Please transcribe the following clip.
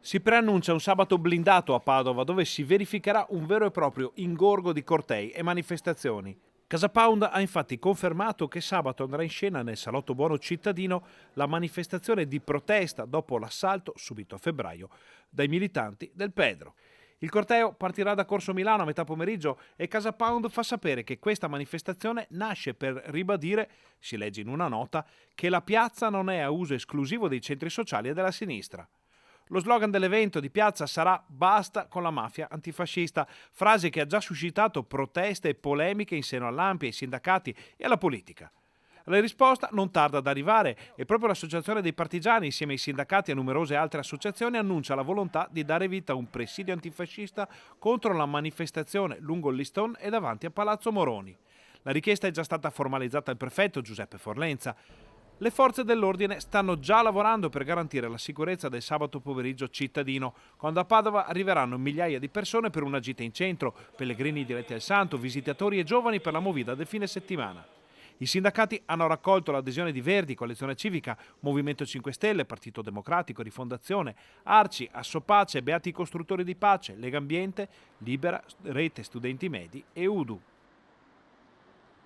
Si preannuncia un sabato blindato a Padova dove si verificherà un vero e proprio ingorgo di cortei e manifestazioni. Casa Pound ha infatti confermato che sabato andrà in scena nel Salotto Buono Cittadino la manifestazione di protesta dopo l'assalto subito a febbraio dai militanti del Pedro. Il corteo partirà da Corso Milano a metà pomeriggio e Casa Pound fa sapere che questa manifestazione nasce per ribadire, si legge in una nota, che la piazza non è a uso esclusivo dei centri sociali e della sinistra. Lo slogan dell'evento di piazza sarà "Basta con la mafia antifascista", frase che ha già suscitato proteste e polemiche in seno all'ANPI, ai sindacati e alla politica. La risposta non tarda ad arrivare e proprio l'Associazione dei Partigiani, insieme ai sindacati e a numerose altre associazioni, annuncia la volontà di dare vita a un presidio antifascista contro la manifestazione lungo il Liston e davanti a Palazzo Moroni. La richiesta è già stata formalizzata al prefetto Giuseppe Forlenza. Le forze dell'ordine stanno già lavorando per garantire la sicurezza del sabato pomeriggio cittadino, quando a Padova arriveranno migliaia di persone per una gita in centro, pellegrini diretti al Santo, visitatori e giovani per la movida del fine settimana. I sindacati hanno raccolto l'adesione di Verdi, Coalizione Civica, Movimento 5 Stelle, Partito Democratico, Rifondazione, Arci, Assopace, Beati Costruttori di Pace, Lega Ambiente, Libera, Rete Studenti Medi e UDU.